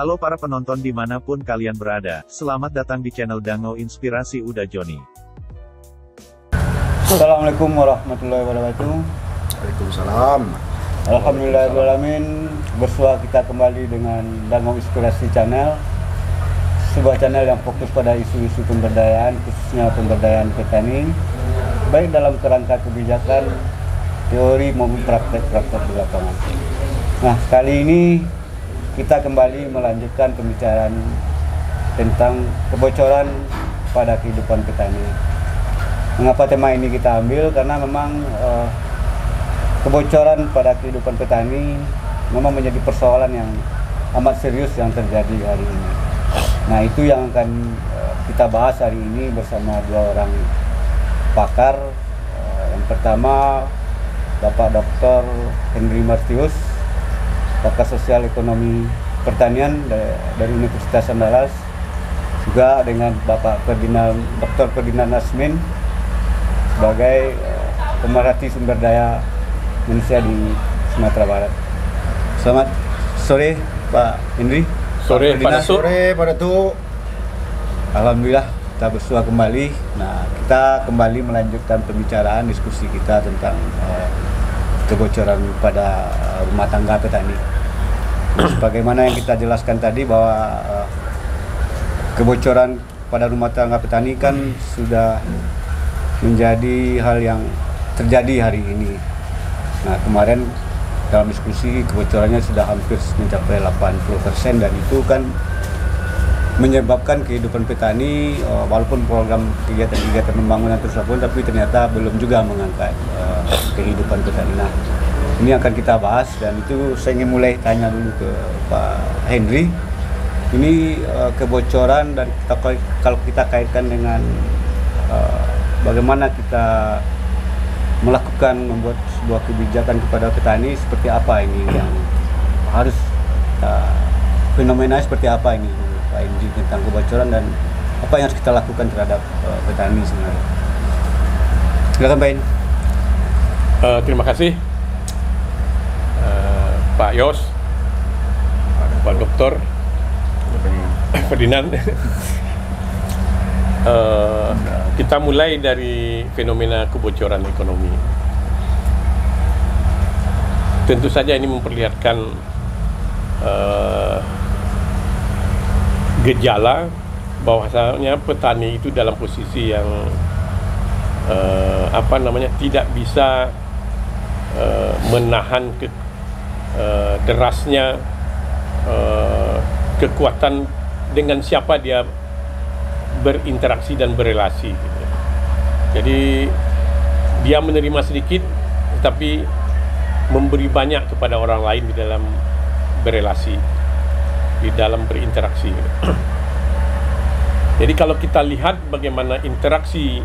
Halo para penonton dimanapun kalian berada, selamat datang di channel Dango Inspirasi Uda Joni. Assalamualaikum warahmatullahi wabarakatuh. Waalaikumsalam. Alhamdulillahirrahmanirrahim. Bersua kita kembali dengan Dango Inspirasi Channel, sebuah channel yang fokus pada isu-isu pemberdayaan, khususnya pemberdayaan petani, baik dalam kerangka kebijakan, teori maupun praktek-praktek di lapangan. Nah, kali ini kita kembali melanjutkan pembicaraan tentang kebocoran pada kehidupan petani. Mengapa tema ini kita ambil? Karena memang kebocoran pada kehidupan petani memang menjadi persoalan yang amat serius yang terjadi hari ini. Nah, itu yang akan kita bahas hari ini bersama dua orang pakar. Yang pertama, Bapak Dr. Henry Martius, pakar sosial ekonomi pertanian dari Universitas Andalas, juga dengan Bapak Dr. Ferdinand Nasmin sebagai pemerhati sumber daya manusia di Sumatera Barat. Selamat sore Pak Henry. Sore pada tuh. Alhamdulillah kita bersua kembali. Nah, kita kembali melanjutkan pembicaraan diskusi kita tentang kebocoran pada rumah tangga petani. Sebagaimana yang kita jelaskan tadi bahwa kebocoran pada rumah tangga petani kan sudah menjadi hal yang terjadi hari ini. Nah, kemarin dalam diskusi kebocorannya sudah hampir mencapai 80%, dan itu kan menyebabkan kehidupan petani, walaupun program kegiatan pembangunan tersebut, tapi ternyata belum juga mengangkat kehidupan petani. Nah, ini akan kita bahas, dan itu saya ingin mulai tanya dulu ke Pak Henry. Ini kebocoran, dan kalau kita kaitkan dengan bagaimana kita melakukan membuat sebuah kebijakan kepada petani, seperti apa ini yang harus fenomena seperti apa ini Pak Henry tentang kebocoran, dan apa yang harus kita lakukan terhadap petani sebenarnya. Silakan Pak Henry. Terima kasih Pak Yos, Pak Dokter Ferdinand. Kita mulai dari fenomena kebocoran ekonomi. Tentu saja ini memperlihatkan gejala bahwasanya petani itu dalam posisi yang tidak bisa menahan derasnya kekuatan dengan siapa dia berinteraksi dan berelasi. Jadi dia menerima sedikit tetapi memberi banyak kepada orang lain di dalam berelasi, di dalam berinteraksi. Jadi kalau kita lihat bagaimana interaksi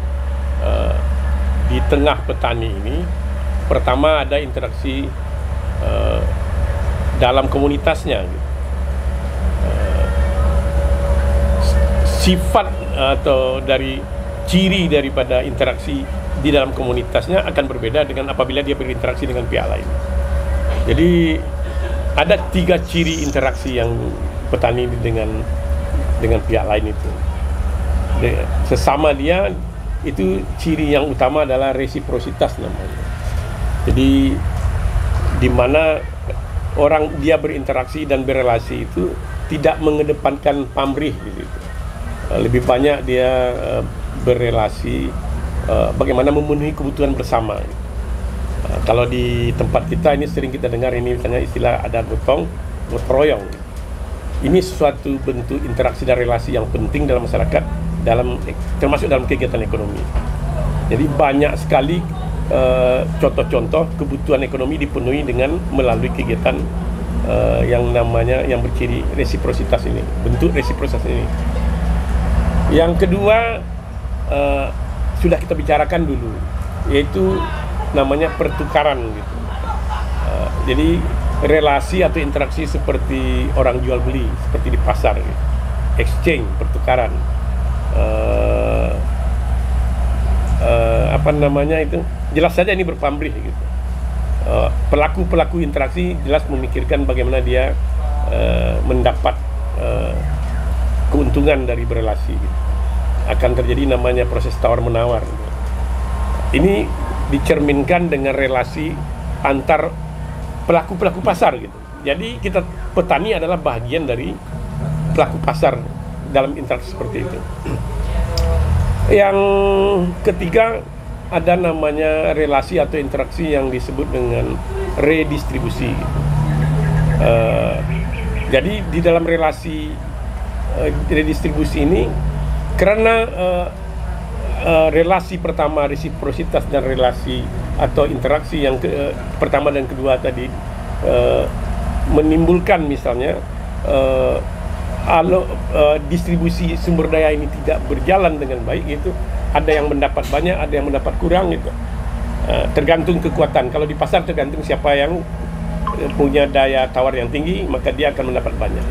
di tengah petani ini, pertama ada interaksi dalam komunitasnya. Sifat atau dari ciri daripada interaksi di dalam komunitasnya akan berbeda dengan apabila dia berinteraksi dengan pihak lain. Jadi ada 3 ciri interaksi yang petani dengan pihak lain itu. Sesama dia itu ciri yang utama adalah resiprositas namanya. Jadi di mana orang dia berinteraksi dan berelasi itu tidak mengedepankan pamrih gitu. Lebih banyak dia berelasi bagaimana memenuhi kebutuhan bersama. Kalau di tempat kita ini sering kita dengar ini misalnya istilah ada gotong royong. Ini suatu bentuk interaksi dan relasi yang penting dalam masyarakat, termasuk dalam kegiatan ekonomi. Jadi banyak sekali contoh-contoh kebutuhan ekonomi dipenuhi dengan melalui kegiatan yang berciri resiprositas ini, bentuk resiprositas ini. Yang kedua sudah kita bicarakan dulu, yaitu namanya pertukaran gitu. Jadi relasi atau interaksi seperti orang jual beli, seperti di pasar gitu. Exchange, pertukaran. Itu jelas saja ini berpamrih gitu. Pelaku interaksi jelas memikirkan bagaimana dia mendapat keuntungan dari berelasi. Akan terjadi namanya proses tawar-menawar. Ini dicerminkan dengan relasi antar pelaku-pelaku pasar gitu. Jadi kita petani adalah bagian dari pelaku pasar dalam interaksi seperti itu. Yang ketiga, ada namanya relasi atau interaksi yang disebut dengan redistribusi. Jadi di dalam relasi redistribusi ini, karena relasi pertama resiprositas dan relasi atau interaksi yang pertama dan kedua tadi menimbulkan misalnya distribusi sumber daya ini tidak berjalan dengan baik gitu, ada yang mendapat banyak, ada yang mendapat kurang gitu. Tergantung kekuatan. Kalau di pasar tergantung siapa yang punya daya tawar yang tinggi, maka dia akan mendapat banyak.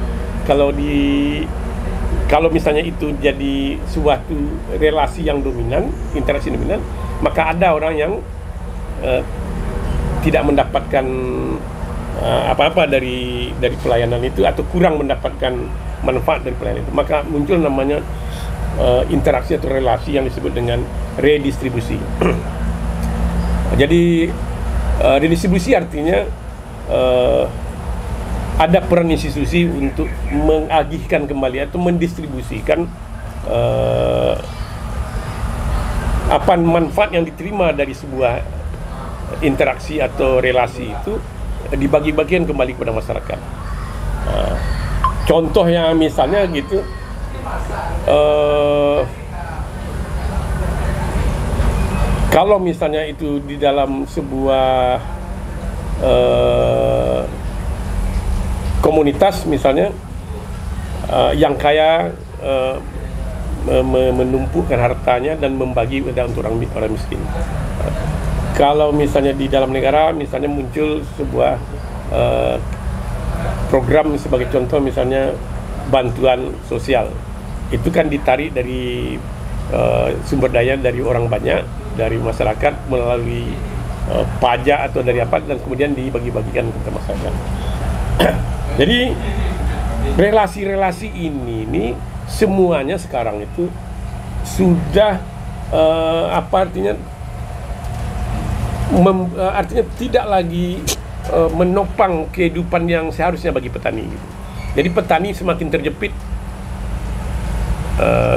Kalau misalnya itu jadi suatu relasi yang dominan, interaksi dominan, maka ada orang yang tidak mendapatkan apa-apa dari pelayanan itu, atau kurang mendapatkan manfaat dari pelayanan itu. Maka muncul namanya interaksi atau relasi yang disebut dengan redistribusi. Jadi redistribusi artinya ada peran institusi untuk mengagihkan kembali atau mendistribusikan apa manfaat yang diterima dari sebuah interaksi atau relasi itu dibagi-bagikan kembali kepada masyarakat. Contohnya misalnya gitu, kalau misalnya itu di dalam sebuah komunitas misalnya, yang kaya menumpukan hartanya dan membagi untuk orang miskin. Kalau misalnya di dalam negara misalnya muncul sebuah program sebagai contoh misalnya bantuan sosial, itu kan ditarik dari sumber daya dari orang banyak, dari masyarakat melalui pajak atau dari apa, dan kemudian dibagi-bagikan ke masyarakat. Jadi relasi-relasi ini semuanya sekarang itu sudah artinya tidak lagi menopang kehidupan yang seharusnya bagi petani. Jadi petani semakin terjepit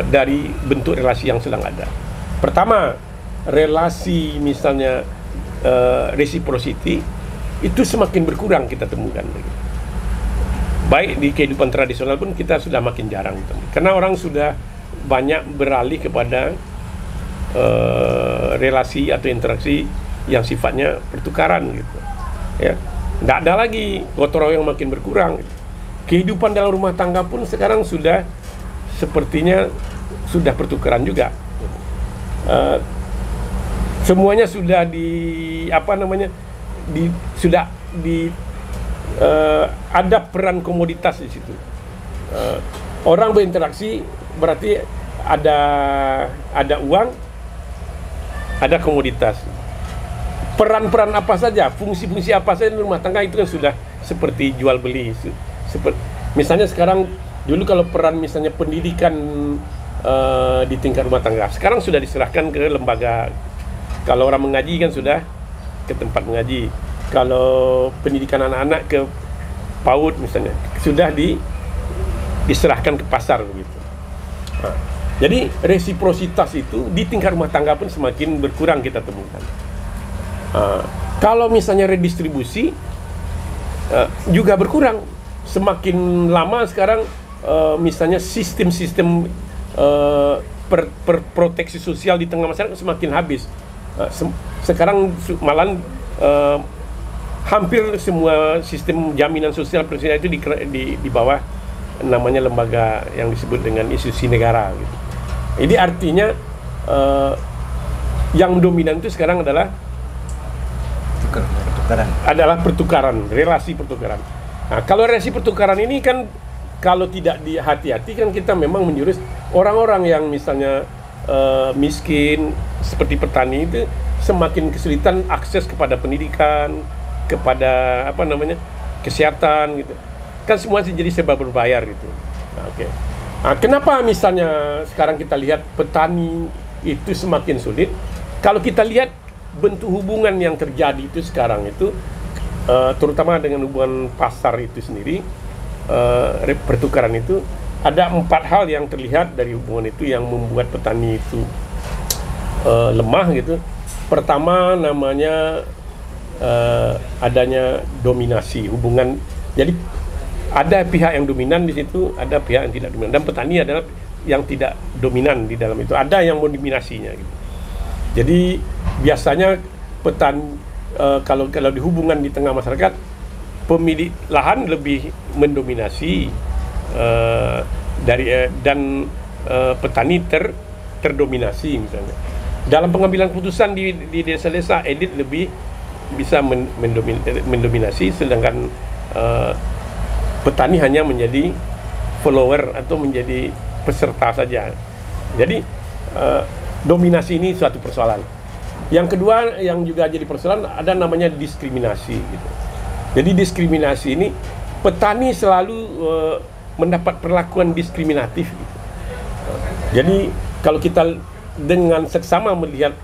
dari bentuk relasi yang sedang ada. Pertama, relasi misalnya reciprocity itu semakin berkurang kita temukan. Baik di kehidupan tradisional pun kita sudah makin jarang temukan, karena orang sudah banyak beralih kepada relasi atau interaksi yang sifatnya pertukaran gitu. Ya, tidak ada lagi gotong royong, makin berkurang. Kehidupan dalam rumah tangga pun sekarang sudah sepertinya sudah pertukaran juga. Semuanya sudah ada peran komoditas di situ. Orang berinteraksi berarti ada uang, ada komoditas. Peran-peran apa saja, fungsi-fungsi apa saja di rumah tangga itu kan sudah seperti jual beli. Misalnya sekarang, dulu kalau peran misalnya pendidikan di tingkat rumah tangga, sekarang sudah diserahkan ke lembaga. Kalau orang mengaji kan sudah ke tempat mengaji. Kalau pendidikan anak-anak ke PAUD misalnya, sudah diserahkan ke pasar begitu. Jadi resiprositas itu di tingkat rumah tangga pun semakin berkurang kita temukan. Kalau misalnya redistribusi juga berkurang. Semakin lama sekarang misalnya sistem-sistem proteksi sosial di tengah masyarakat semakin habis. Sekarang malah hampir semua sistem jaminan sosial itu di bawah namanya lembaga yang disebut dengan institusi negara gitu. Jadi artinya yang dominan itu sekarang adalah pertukaran, relasi pertukaran. Nah, kalau relasi pertukaran ini kan kalau tidak dihati-hati kan kita memang menjurus orang-orang yang misalnya miskin seperti petani itu semakin kesulitan akses kepada pendidikan, kepada kesehatan gitu. Kan semua jadi serba berbayar gitu. Nah, Kenapa misalnya sekarang kita lihat petani itu semakin sulit? Kalau kita lihat bentuk hubungan yang terjadi itu sekarang itu, terutama dengan hubungan pasar itu sendiri, pertukaran itu, ada 4 hal yang terlihat dari hubungan itu yang membuat petani itu lemah gitu. Pertama namanya adanya dominasi hubungan. Jadi ada pihak yang dominan di situ, ada pihak yang tidak dominan, dan petani adalah yang tidak dominan di dalam itu. Ada yang mendominasinya gitu. Jadi biasanya petani kalau di hubungan di tengah masyarakat, pemilik lahan lebih mendominasi dan petani terdominasi misalnya. Dalam pengambilan keputusan di desa-desa, elit lebih bisa mendominasi, sedangkan petani hanya menjadi follower atau menjadi peserta saja. Jadi dominasi ini suatu persoalan. Yang kedua yang juga jadi persoalan ada namanya diskriminasi gitu. Jadi diskriminasi ini petani selalu mendapat perlakuan diskriminatif gitu. Jadi kalau kita dengan seksama melihat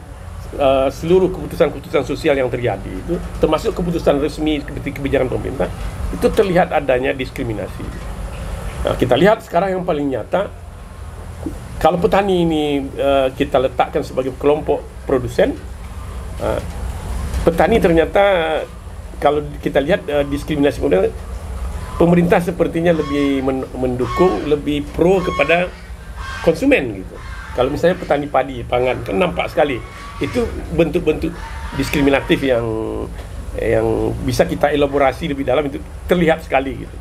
seluruh keputusan-keputusan sosial yang terjadi itu, termasuk keputusan resmi seperti kebijakan pemerintah, itu terlihat adanya diskriminasi. Nah, kita lihat sekarang yang paling nyata, kalau petani ini kita letakkan sebagai kelompok produsen, petani ternyata kalau kita lihat diskriminasi pemerintah sepertinya lebih mendukung, lebih pro kepada konsumen gitu. Kalau misalnya petani padi, pangan, kan nampak sekali itu bentuk-bentuk diskriminatif yang bisa kita elaborasi lebih dalam, itu terlihat sekali gitu.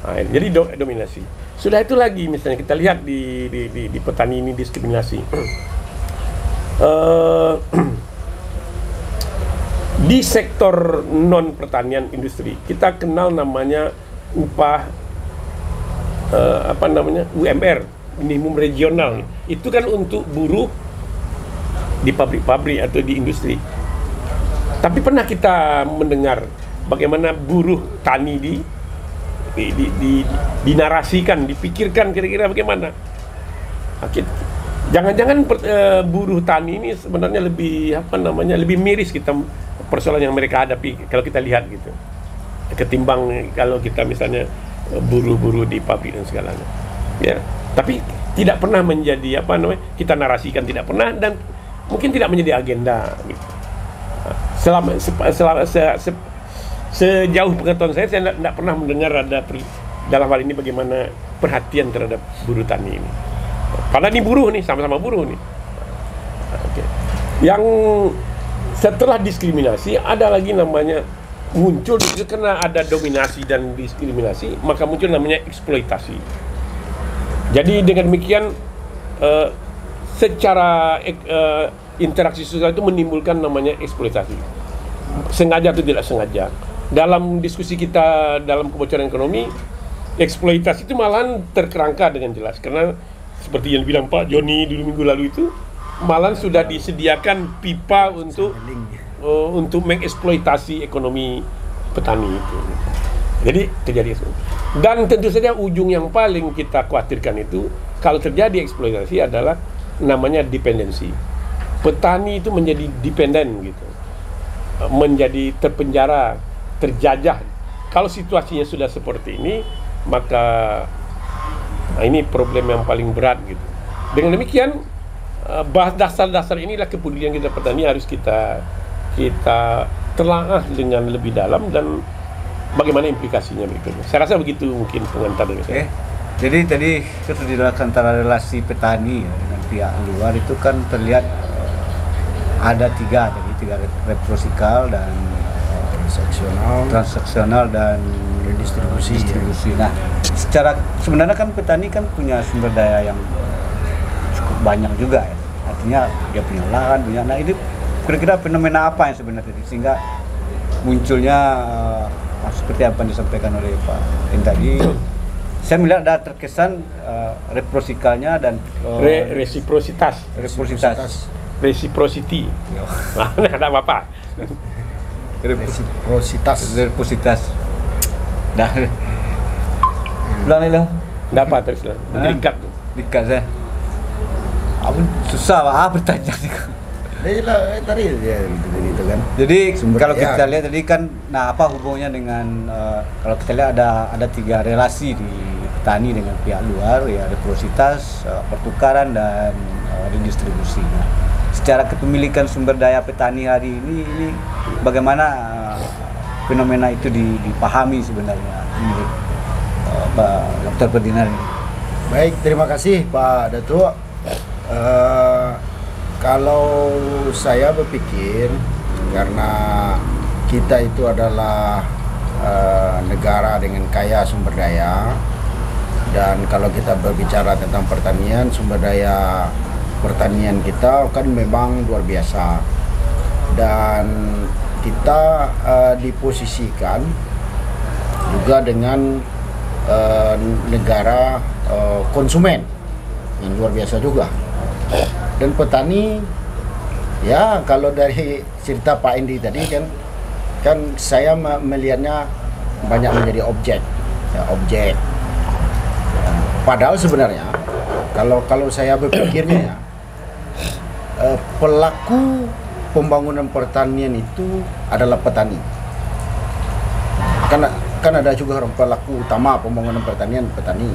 Nah, jadi dominasi. Sudah itu lagi misalnya kita lihat di petani ini diskriminasi. Di sektor non pertanian industri kita kenal namanya upah UMR, minimum regional. Itu kan untuk buruh di pabrik-pabrik atau di industri. Tapi pernah kita mendengar bagaimana buruh tani dinarasikan, dipikirkan kira-kira bagaimana? Jangan-jangan buruh tani ini sebenarnya lebih miris kita persoalan yang mereka hadapi kalau kita lihat gitu, ketimbang kalau kita misalnya buruh-buruh di pabrik dan segalanya. Ya, tapi tidak pernah menjadi kita narasikan, tidak pernah, dan mungkin tidak menjadi agenda gitu. Sejauh pengetahuan saya tidak pernah mendengar ada dalam hal ini bagaimana perhatian terhadap buruh tani ini. Padahal ini buruh nih, sama-sama buruh nih. Okay. Yang setelah diskriminasi ada lagi namanya muncul karena ada dominasi dan diskriminasi, maka muncul namanya eksploitasi. Jadi dengan demikian secara interaksi sosial itu menimbulkan namanya eksploitasi, sengaja atau tidak sengaja. Dalam diskusi kita dalam kebocoran ekonomi, eksploitasi itu malahan terkerangka dengan jelas, karena seperti yang bilang Pak Joni dulu minggu lalu itu, malahan sudah disediakan pipa untuk mengeksploitasi ekonomi petani itu. Jadi terjadi itu. Dan tentu saja ujung yang paling kita khawatirkan itu kalau terjadi eksploitasi adalah namanya dependensi. Petani itu menjadi dependen gitu, menjadi terpenjara, terjajah. Kalau situasinya sudah seperti ini, maka ini problem yang paling berat gitu. Dengan demikian, dasar-dasar inilah kepedulian kita petani harus kita telaah dengan lebih dalam dan bagaimana implikasinya berikutnya. Saya rasa begitu mungkin pengantar dari saya. Jadi tadi antara relasi petani dengan pihak luar itu kan terlihat ada tiga reprosikal dan transaksional dan distribusi. Nah, sebenarnya kan petani kan punya sumber daya yang cukup banyak juga ya. Artinya dia punya lahan, nah itu kira-kira fenomena apa yang sebenarnya sehingga munculnya seperti apa yang disampaikan oleh Pak Eng tadi. Saya melihat ada terkesan reprosikalnya dan reciprocity. Ada apa? Reciprositas. Ulang Enggak apa terus lah. Terikat tuh. Dikat saya. Aku susah bertanya. Tadi ya gitu kan. Jadi Sumber kalau daya. kita lihat tadi kan, nah apa hubungannya dengan kalau kita lihat ada 3 relasi di petani dengan pihak luar, ya resiprositas, pertukaran dan redistribusi. Nah, secara kepemilikan sumber daya petani hari ini bagaimana fenomena itu dipahami sebenarnya menurut Pak Dr. Ferdinand ini? Baik, terima kasih Pak Datuk. Kalau saya berpikir karena kita itu adalah negara dengan kaya sumber daya, dan kalau kita berbicara tentang pertanian, sumber daya pertanian kita kan memang luar biasa, dan kita diposisikan juga dengan negara konsumen yang luar biasa juga. Dan petani, ya kalau dari cerita Pak Indi tadi kan saya melihatnya banyak menjadi objek. Padahal sebenarnya kalau saya berpikirnya, pelaku pembangunan pertanian itu adalah petani. Kan ada juga orang pelaku utama pembangunan pertanian, petani.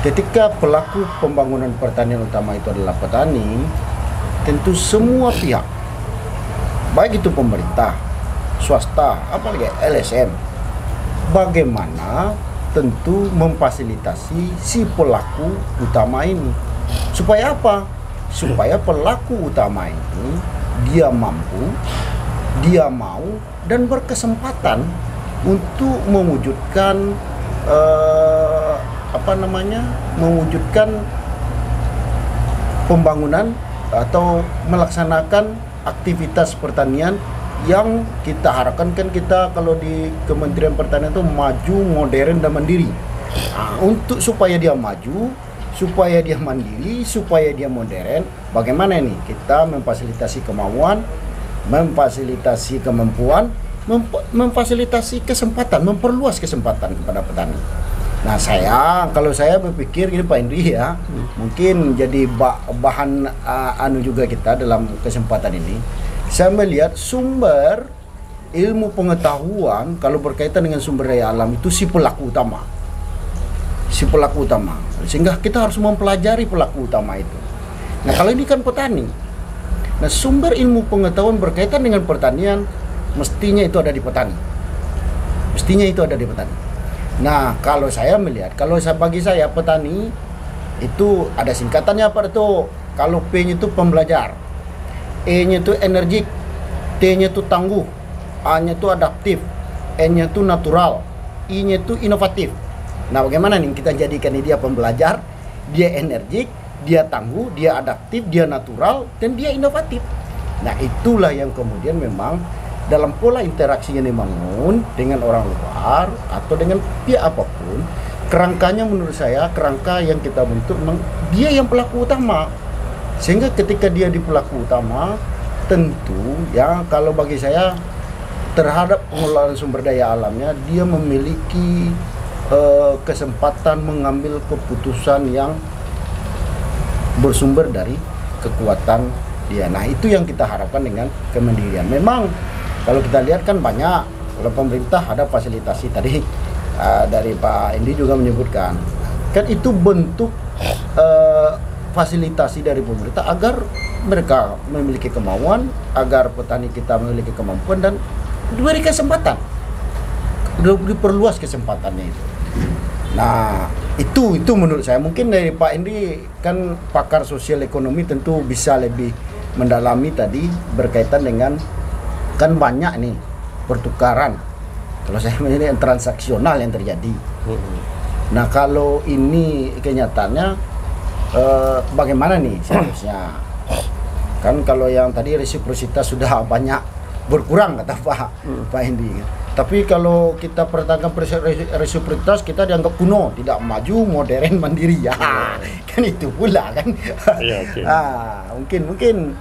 Ketika pelaku pembangunan pertanian utama itu adalah petani, tentu semua pihak, baik itu pemerintah, swasta, apalagi LSM, bagaimana tentu memfasilitasi si pelaku utama ini. Supaya apa? Supaya pelaku utama ini dia mampu, dia mau, dan berkesempatan untuk mewujudkan mewujudkan pembangunan atau melaksanakan aktivitas pertanian yang kita harapkan. Kan kita kalau di Kementerian Pertanian itu maju, modern, dan mandiri. Untuk supaya dia maju, supaya dia mandiri, supaya dia modern, bagaimana nih kita memfasilitasi kemauan, memfasilitasi kemampuan, memfasilitasi kesempatan, memperluas kesempatan kepada petani. Nah, kalau saya berpikir gini Pak Indri ya, mungkin jadi bahan juga kita dalam kesempatan ini. Saya melihat sumber ilmu pengetahuan kalau berkaitan dengan sumber daya alam itu si pelaku utama. Sehingga kita harus mempelajari pelaku utama itu. Nah, kalau ini kan petani. Nah, sumber ilmu pengetahuan berkaitan dengan pertanian mestinya itu ada di petani. Nah, kalau saya melihat, bagi saya petani itu ada singkatannya Pak Datuk. Kalau P-nya itu pembelajar, E-nya itu energik, T-nya itu tangguh, A-nya itu adaptif, N-nya itu natural, I-nya itu inovatif. Nah, bagaimana nih kita jadikan dia pembelajar, dia energik, dia tangguh, dia adaptif, dia natural, dan dia inovatif. Nah, itulah yang kemudian memang dalam pola interaksi yang dibangun dengan orang luar atau dengan pihak apapun, kerangkanya menurut saya, kerangka yang kita bentuk memang dia yang pelaku utama. Sehingga ketika dia di pelaku utama, tentu ya kalau bagi saya terhadap pengelolaan sumber daya alamnya, dia memiliki kesempatan mengambil keputusan yang bersumber dari kekuatan dia. Nah, itu yang kita harapkan dengan kemandirian. Memang kalau kita lihat kan banyak, kalau pemerintah ada fasilitasi tadi dari Pak Indi juga menyebutkan, kan itu bentuk fasilitasi dari pemerintah agar mereka memiliki kemauan, agar petani kita memiliki kemampuan dan diberi kesempatan, diperluas kesempatannya itu. Nah, itu menurut saya. Mungkin dari Pak Indi kan pakar sosial ekonomi, tentu bisa lebih mendalami tadi berkaitan dengan kan banyak nih pertukaran. Kalau saya melihat yang transaksional yang terjadi. Nah, kalau ini kenyataannya bagaimana nih seharusnya? Kan kalau yang tadi resiprositas sudah banyak berkurang kata Pak Indi. Tapi kalau kita pertahankan resiprositas, kita dianggap kuno, tidak maju, modern, mandiri ya. Kan itu pula kan. Iya, oke. Mungkin.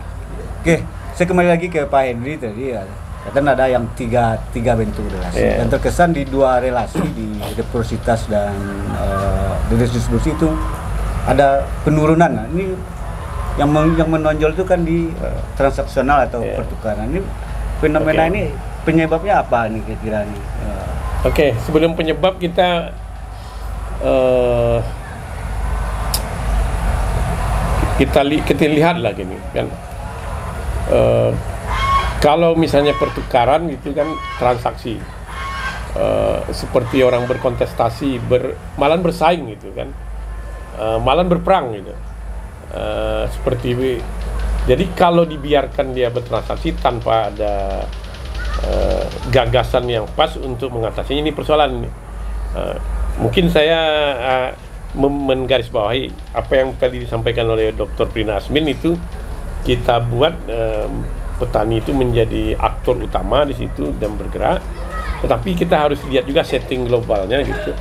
Oke, saya kembali lagi ke Pak Hendri tadi ya. kan ada yang tiga bentuk relasi dan terkesan di dua relasi di resiprositas dan di distribusi itu ada penurunan. Nah, ini yang menonjol itu kan di transaksional atau pertukaran. Ini fenomena ini penyebabnya apa nih kira-kira nih? Oke, sebelum penyebab kita kita lihat lah gini kan. Kalau misalnya pertukaran gitu kan transaksi seperti orang berkontestasi, malah bersaing gitu kan, malah berperang gitu. Jadi kalau dibiarkan dia bertransaksi tanpa ada gagasan yang pas untuk mengatasi ini persoalan ini. Mungkin saya menggarisbawahi apa yang tadi disampaikan oleh Dr. Prina Asmin itu, kita buat petani itu menjadi aktor utama di situ dan bergerak, tetapi kita harus lihat juga setting globalnya gitu.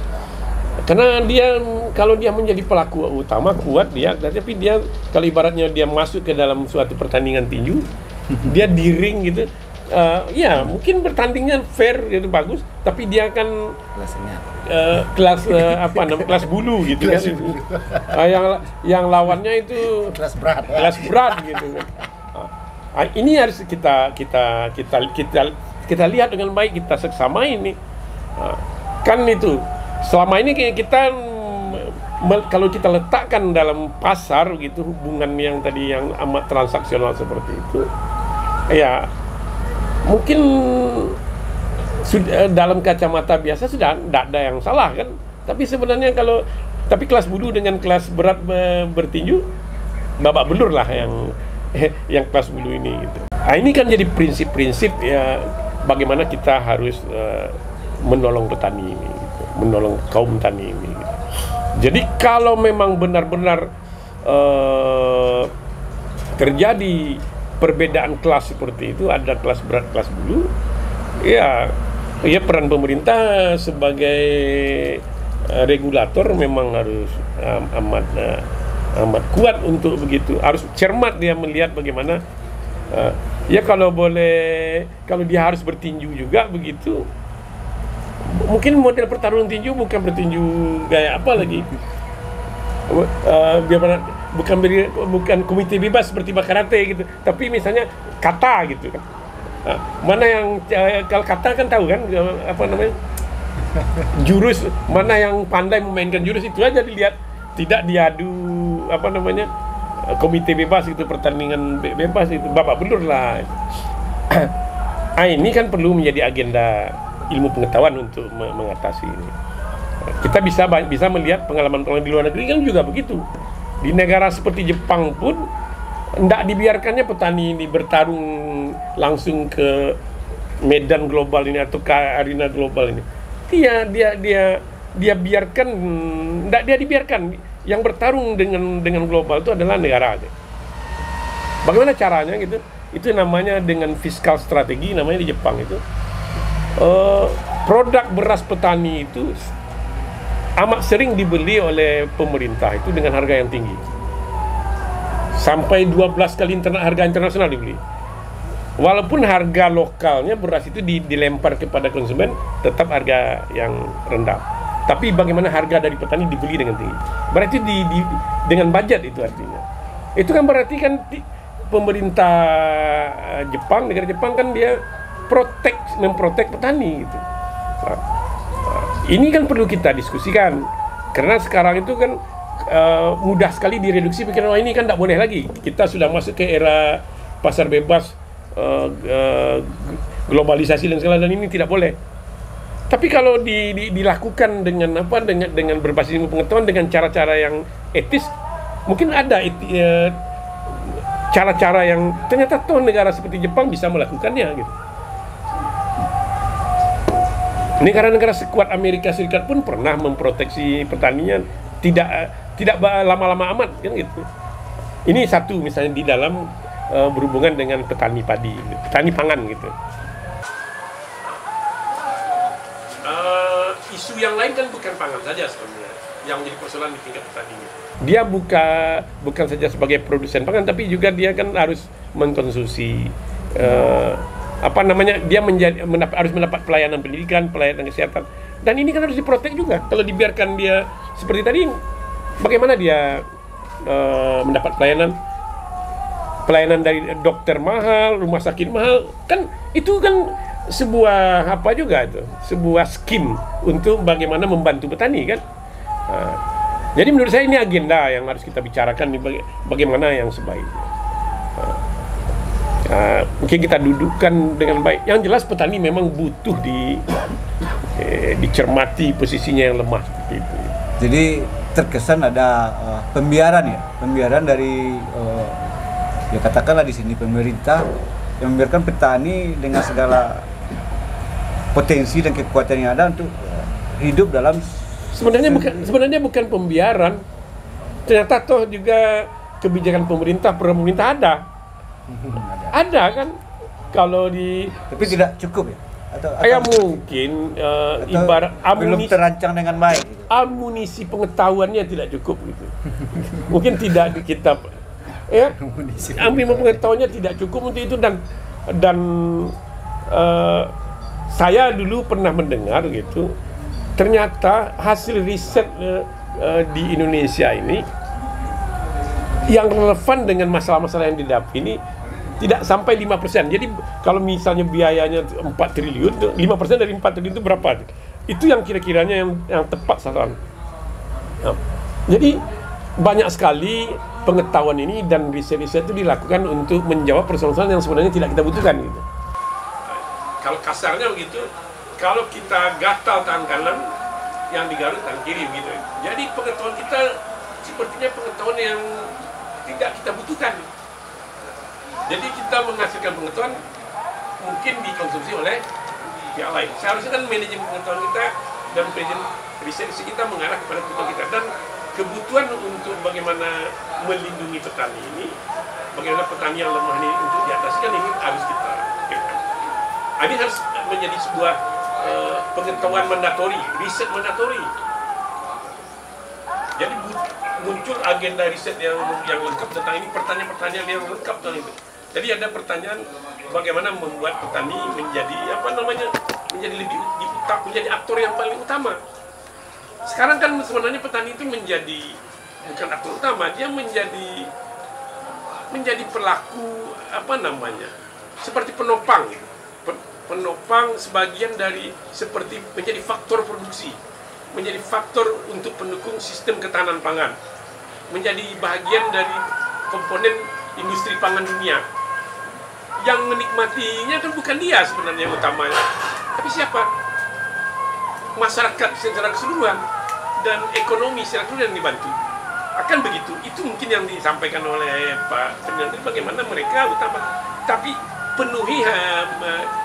Karena dia kalau dia menjadi pelaku utama kuat dia, tapi dia kalau ibaratnya dia masuk ke dalam suatu pertandingan tinju, dia di ring gitu, ya mungkin bertandingnya fair gitu bagus, tapi dia akan kelas kelas bulu gitu kan, yang lawannya itu kelas berat gitu kan. Ini harus kita lihat dengan baik, kita seksama ini kan itu. Selama ini kita kalau kita letakkan dalam pasar gitu, hubungan yang tadi yang amat transaksional seperti itu, ya mungkin dalam kacamata biasa sudah tidak ada yang salah kan. Tapi sebenarnya tapi kelas bulu dengan kelas berat bertinju, babak belur lah yang kelas bulu ini gitu. Nah, ini kan jadi prinsip-prinsip ya bagaimana kita harus menolong petani ini gitu, menolong kaum tani ini gitu. Jadi kalau memang benar-benar terjadi perbedaan kelas seperti itu, ada kelas berat, kelas bulu, ya peran pemerintah sebagai regulator memang harus amat kuat untuk begitu. Harus cermat dia melihat bagaimana ya kalau dia harus bertinju juga begitu. Mungkin model pertarungan tinju bukan bertinju gaya apa lagi, bukan komite bebas seperti karate gitu, tapi misalnya kata gitu kan. Mana yang kalau kata kan tahu kan apa namanya, jurus mana yang pandai memainkan jurus itu aja dilihat, tidak diadu apa namanya komite bebas gitu, pertandingan bebas itu babak belur lah. Ini kan perlu menjadi agenda ilmu pengetahuan untuk mengatasi ini. Kita bisa melihat pengalaman di luar negeri kan juga begitu. Di negara seperti Jepang pun tidak dibiarkannya petani ini bertarung langsung ke medan global ini atau ke arena global ini. Dia biarkan, tidak dia dibiarkan. Yang bertarung dengan global itu adalah negara. Bagaimana caranya gitu? Itu namanya dengan fiskal strategi, namanya di Jepang itu. Produk beras petani itu amat sering dibeli oleh pemerintah itu dengan harga yang tinggi, sampai 12 kali harga internasional dibeli. Walaupun harga lokalnya beras itu dilempar kepada konsumen, tetap harga yang rendah. Tapi bagaimana harga dari petani dibeli dengan tinggi, berarti dengan budget itu artinya. Itu kan berarti kan pemerintah Jepang, negara Jepang kan dia memprotek petani gitu. Ini kan perlu kita diskusikan, karena sekarang itu kan mudah sekali direduksi pikiran, ini kan tidak boleh lagi, kita sudah masuk ke era pasar bebas, globalisasi dan segala, dan ini tidak boleh. Tapi kalau dilakukan dengan berbasis ilmu pengetahuan, dengan cara-cara yang etis, mungkin ada cara-cara yang ternyata negara seperti Jepang bisa melakukannya gitu. Negara-negara sekuat Amerika Serikat pun pernah memproteksi petaninya, tidak lama-lama amat kan gitu. Ini satu misalnya di dalam berhubungan dengan petani padi, petani pangan gitu. Isu yang lain kan bukan pangan saja sebenarnya yang menjadi persoalan di tingkat petani. Dia bukan saja sebagai produsen pangan, tapi juga dia kan harus mengkonsumsi dia harus mendapat pelayanan pendidikan, pelayanan kesehatan, dan ini kan harus diprotek juga. Kalau dibiarkan dia seperti tadi, bagaimana dia mendapat pelayanan dari dokter mahal, rumah sakit mahal, kan itu kan sebuah sebuah skim untuk bagaimana membantu petani kan. Jadi menurut saya ini agenda yang harus kita bicarakan, bagaimana yang sebaiknya. Mungkin kita dudukkan dengan baik. Yang jelas petani memang butuh dicermati posisinya yang lemah seperti itu. Jadi terkesan ada pembiaran dari ya katakanlah di sini pemerintah yang membiarkan petani dengan segala potensi dan kekuatan yang ada untuk hidup dalam sebenarnya bukan pembiaran. Ternyata toh juga kebijakan pemerintah ada kan, kalau tapi tidak cukup ya, atau mungkin ibarat belum terancang dengan baik gitu. Amunisi pengetahuannya tidak cukup gitu. Mungkin tidak kita pengetahuannya tidak cukup untuk itu, dan saya dulu pernah mendengar gitu, ternyata hasil riset di Indonesia ini yang relevan dengan masalah-masalah yang dihadapi ini tidak sampai 5%. Jadi kalau misalnya biayanya 4 triliun, 5% dari 4 triliun itu berapa? Itu yang kira-kiranya yang tepat sasaran. Jadi banyak sekali pengetahuan ini dan riset-riset itu dilakukan untuk menjawab persoalan yang sebenarnya tidak kita butuhkan gitu. Kalau kasarnya begitu, kalau kita gatal tangan kanan, yang digaruk tangan kiri begitu. Jadi pengetahuan kita sepertinya pengetahuan yang tidak kita butuhkan. Jadi kita menghasilkan pengetahuan mungkin dikonsumsi oleh pihak lain. Seharusnya kan manajemen pengetahuan kita dan manajemen riset kita mengarah kepada kebutuhan kita, dan kebutuhan untuk bagaimana melindungi petani ini, bagaimana petani yang lemah ini untuk diataskan, ini harus kita pikirkan. Ini harus menjadi sebuah pengetahuan mandatori, riset mandatori. Jadi muncul agenda riset yang lengkap tentang ini, pertanyaan-pertanyaan yang lengkap tentang itu. Jadi ada pertanyaan bagaimana membuat petani menjadi menjadi aktor yang paling utama. Sekarang kan sebenarnya petani itu menjadi bukan aktor utama, dia menjadi pelaku seperti penopang gitu. Penopang sebagian dari seperti menjadi faktor produksi, menjadi faktor untuk pendukung sistem ketahanan pangan, menjadi bagian dari komponen industri pangan dunia. Yang menikmatinya kan bukan dia sebenarnya yang utamanya, tapi siapa? Masyarakat secara keseluruhan dan ekonomi secara keseluruhan yang dibantu. Akan begitu, itu mungkin yang disampaikan oleh Pak Ferdinand, bagaimana mereka utama, tapi penuhi,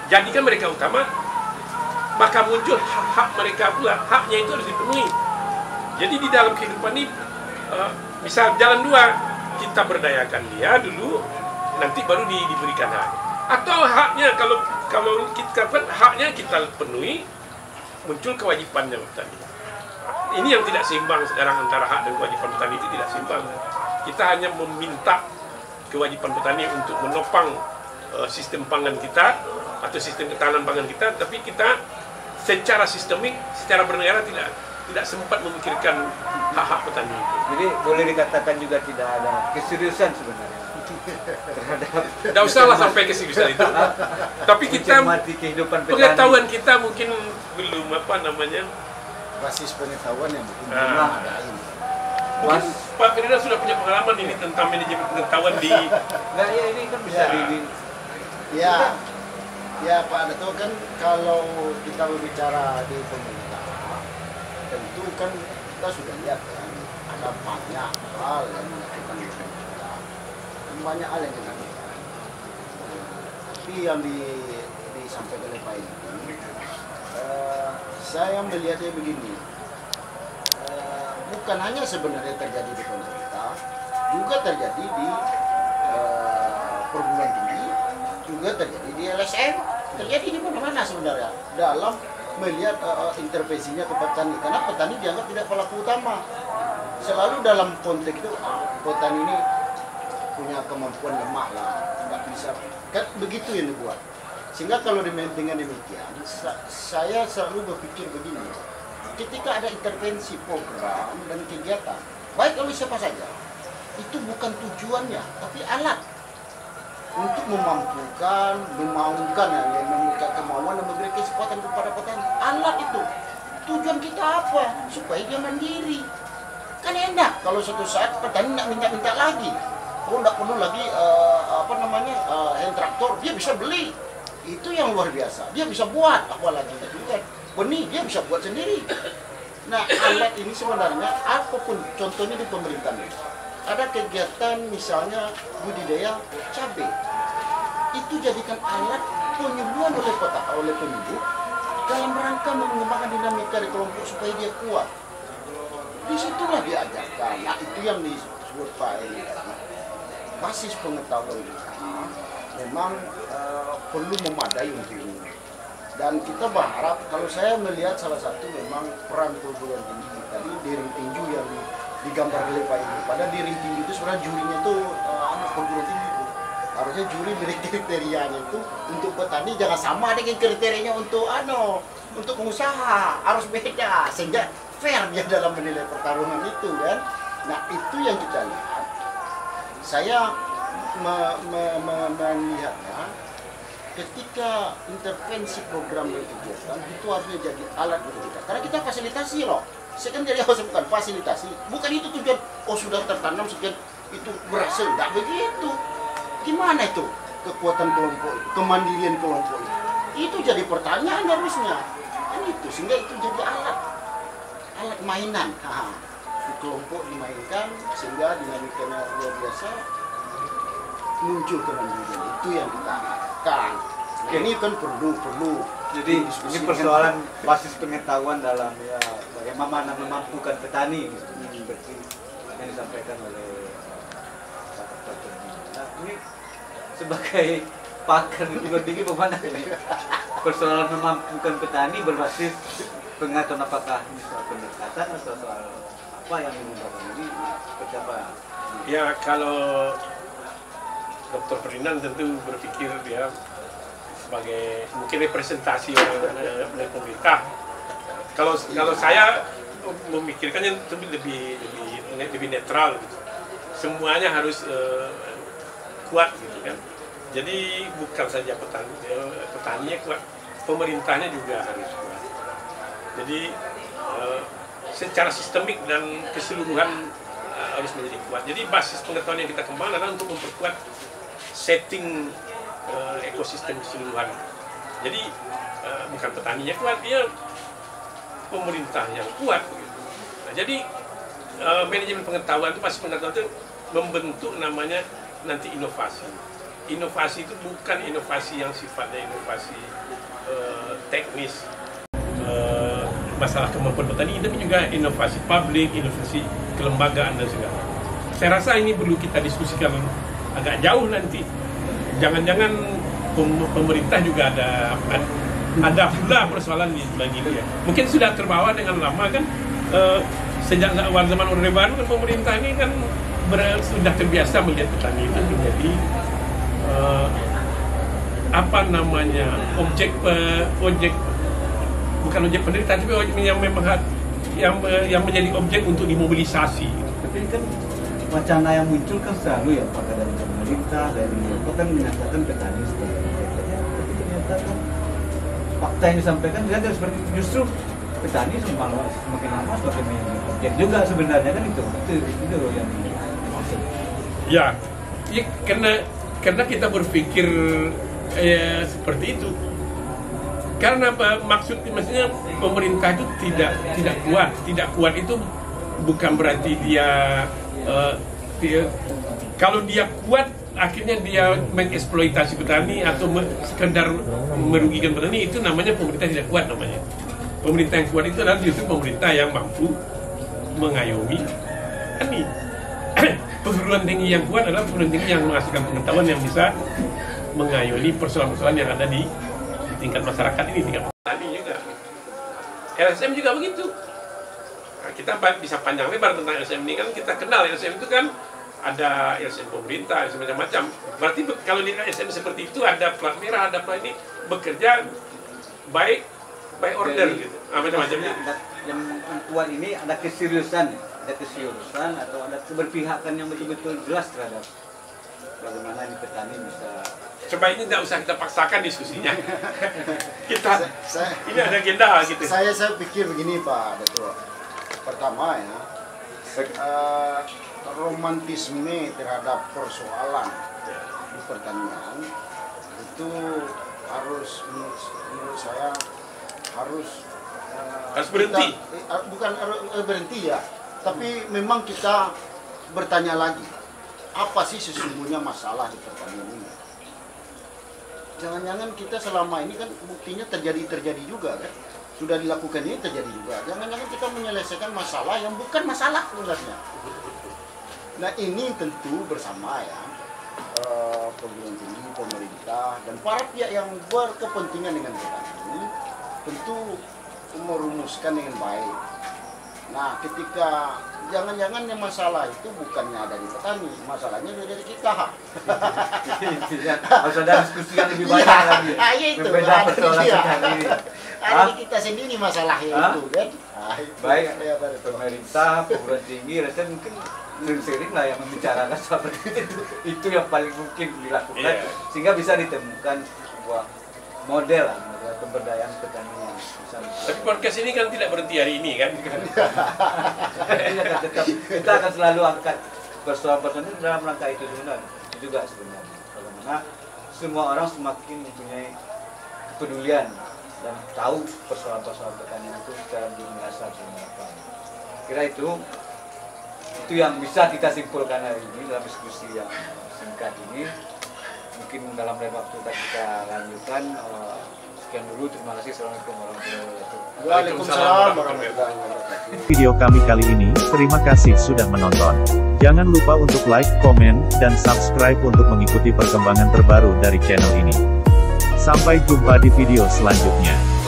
jadikan mereka utama, maka muncul hak-hak mereka pula, haknya itu harus dipenuhi. Jadi di dalam kehidupan ini bisa jalan dua, kita berdayakan dia dulu, nanti baru diberikan hak. Atau haknya kalau kita haknya kita penuhi, muncul kewajibannya petani. Ini yang tidak seimbang sekarang antara hak dan kewajiban petani, itu tidak seimbang. Kita hanya meminta kewajiban petani untuk menopang sistem pangan kita atau sistem ketahanan pangan kita, tapi kita secara sistemik, secara bernegara tidak sempat memikirkan hak-hak petani itu. Jadi boleh dikatakan juga tidak ada keseriusan sebenarnya terhadap. Tidak usahlah sampai keseriusan itu. Tapi kita pengetahuan kita mungkin belum basis pengetahuan yang mungkin belum ada ini. Mungkin Pak Ferdinand sudah punya pengalaman ini tentang manajemen pengetahuan di. Nah ya, ini kan bisa Ya Pak Dato, kan kalau kita berbicara di pemerintah, tentu kan kita sudah lihat kan ada banyak hal yang dilakukan oleh pemerintah, banyak hal yang dilakukan. Tapi yang disampaikan oleh Pak ini, saya melihatnya begini, bukan hanya sebenarnya terjadi di pemerintah, juga terjadi di perguruan tinggi, juga terjadi di LSM, terjadi di mana-mana sebenarnya dalam melihat intervensinya ke petani, karena petani dianggap tidak pelaku utama. Selalu dalam konteks itu petani ini punya kemampuan lemah lah, nggak bisa, kan begitu yang dibuat. Sehingga kalau dengan demikian, saya selalu berpikir begini, ketika ada intervensi program dan kegiatan, baik oleh siapa saja, itu bukan tujuannya, tapi alat untuk memaukan yang memiliki kemauan dan memberi kesempatan kepada petani. Alat itu, tujuan kita apa? Supaya dia mandiri. Kan enak kalau suatu saat petani nak minta lagi. Oh, tidak perlu lagi hand traktor, dia bisa beli. Itu yang luar biasa. Dia bisa buat, apalagi juga benih dia bisa buat sendiri. Nah, alat ini sebenarnya apapun, contohnya di pemerintahan ada kegiatan misalnya budidaya cabai, itu jadikan alat penyuluhan oleh penduduk dalam rangka mengembangkan dinamika di kelompok supaya dia kuat. Disitulah diajarkan. Nah, itu yang disebut Pak Eli tadi. Basis pengetahuan kita memang perlu memadai untuk ini. Dan kita berharap, kalau saya melihat salah satu memang peran perguruan tinggi tadi, Dering Tinju yang digambar oleh Pak Ibu. Padahal Dering Tinju itu sebenarnya jurinya itu anak perguruan tinggi itu. Harusnya juri dari kriterianya itu untuk petani jangan sama dengan kriterianya untuk pengusaha, harus beda sehingga fair dia dalam menilai pertarungan itu kan. Nah, itu yang kita lihat. Saya melihatnya ketika intervensi program dan kegiatan itu harusnya jadi alat untuk kita. Karena kita fasilitasi loh. Saya kan jadi harus bukan fasilitasi. Bukan itu tujuan, sudah tertanam sekian itu berhasil. Tidak begitu. Gimana itu kekuatan kelompok itu, kemandirian kelompok itu? Itu jadi pertanyaan harusnya. Kan itu, sehingga itu jadi alat mainan. Di kelompok dimainkan sehingga dinamikanya luar biasa muncul kemandirian. Itu yang kita harapkan. Ini kan perlu. Jadi ini persoalan basis pengetahuan dalam bagaimana memampukan petani gitu. Seperti yang disampaikan oleh Pak Dr. Nah, ini sebagai pakar perguruan tinggi bagaimana ini? Persoalan memampukan petani berbasis pengetahuan, apakah soal pendekatan atau soal apa yang mengembangkan ini seperti apa? Ya, kalau Dr. Ferdinand tentu berpikir dia sebagai mungkin representasi oleh pemerintah. Kalau saya memikirkannya lebih netral gitu. Semuanya harus kuat gitu kan. Jadi bukan saja petaninya kuat, pemerintahnya juga harus kuat. Jadi secara sistemik dan keseluruhan harus menjadi kuat. Jadi basis pengetahuan yang kita kembangkan adalah untuk memperkuat setting ekosistem keseluruhan. Jadi bukan petaninya kuat, dia pemerintah yang kuat. Gitu. Nah, jadi manajemen pengetahuan itu, basis pengetahuan itu membentuk namanya nanti inovasi. Inovasi itu bukan inovasi yang sifatnya inovasi teknis, masalah kemampuan petani, tapi juga inovasi publik, inovasi kelembagaan dan segala. Saya rasa ini perlu kita diskusikan agak jauh nanti. Jangan-jangan pemerintah juga ada pula persoalan di bagi itu ya. Mungkin sudah terbawa dengan lama kan, sejak awal zaman Orde Baru kan pemerintah ini kan sudah terbiasa melihat petani itu menjadi objek bukan objek penderitaan, tapi objek yang menjadi objek untuk dimobilisasi. Tapi kan wacana yang muncul kan selalu ya, apakah dari pemerintah, dari apa kan menyatakan petani sebagai objeknya, tapi ternyata kan fakta yang disampaikan juga seperti justru petani semakin lama semakin menjadi objek juga sebenarnya kan itu yang dimaksud. Ya karena kita berpikir seperti itu. Karena apa? Maksudnya pemerintah itu tidak kuat. Tidak kuat itu bukan berarti dia kalau dia kuat akhirnya dia mengeksploitasi petani atau sekedar merugikan petani, itu namanya pemerintah tidak kuat namanya. Pemerintah yang kuat itu adalah justru pemerintah yang mampu mengayomi petani. Perguruan tinggi yang kuat adalah perguruan tinggi yang menghasilkan pengetahuan yang bisa mengayomi persoalan-persoalan yang ada di tingkat masyarakat ini, tingkat petani juga. LSM juga begitu. Nah, kita bisa panjang lebar tentang LSM ini kan, kita kenal LSM itu kan ada ASN pemerintah, macam-macam. Berarti kalau di ASN seperti itu ada plat merah, ada plat ini bekerja baik by order gitu. Macam-macamnya. Yang kuat ini ada keseriusan atau ada keberpihakan yang betul-betul jelas terhadap bagaimana ini petani bisa. Coba ini tidak usah kita paksakan diskusinya. Ini ada agenda gitu. Saya pikir begini Pak Dato'. Pertama ya, romantisme terhadap persoalan di pertanian itu harus menurut saya harus berhenti. Bukan berhenti ya, tapi memang kita bertanya lagi, apa sih sesungguhnya masalah di pertanian ini? Jangan-jangan kita selama ini kan buktinya terjadi juga kan, sudah dilakukan ini terjadi juga. Jangan-jangan kita menyelesaikan masalah yang bukan masalah sebenarnya. Nah ini tentu bersama ya, perguruan tinggi, pemerintah, dan para pihak yang berkepentingan dengan petani tentu merumuskan dengan baik. Nah ketika jangan-jangan yang masalah itu bukannya ada di petani, masalahnya dari kita. Harus ada diskusi yang lebih banyak lagi. Itu berbeda persoalan petani ini. Ada kita sendiri masalahnya itu kan. Baik pemerintah, perguruan tinggi, rasa mungkin sering lah yang membicarakan seperti itu yang paling mungkin dilakukan sehingga bisa ditemukan sebuah model pemberdayaan petani yang bisa. Tapi podcast ini kan tidak berhenti hari ini kan? Kita akan selalu angkat persoalan-persoalan dalam rangka itu juga sebenarnya. Bagaimana semua orang semakin mempunyai kepedulian dan tahu persoalan-persoalan pertanian itu secara universal apa. Kira itu yang bisa kita simpulkan hari ini dalam diskusi yang singkat ini. Mungkin dalam lain waktu kita lanjutkan. Sekian dulu, terima kasih. Assalamualaikum warahmatullahi wabarakatuh. Waalaikumsalam warahmatullahi wabarakatuh. Video kami kali ini, terima kasih sudah menonton. Jangan lupa untuk like, komen, dan subscribe untuk mengikuti perkembangan terbaru dari channel ini. Sampai jumpa di video selanjutnya.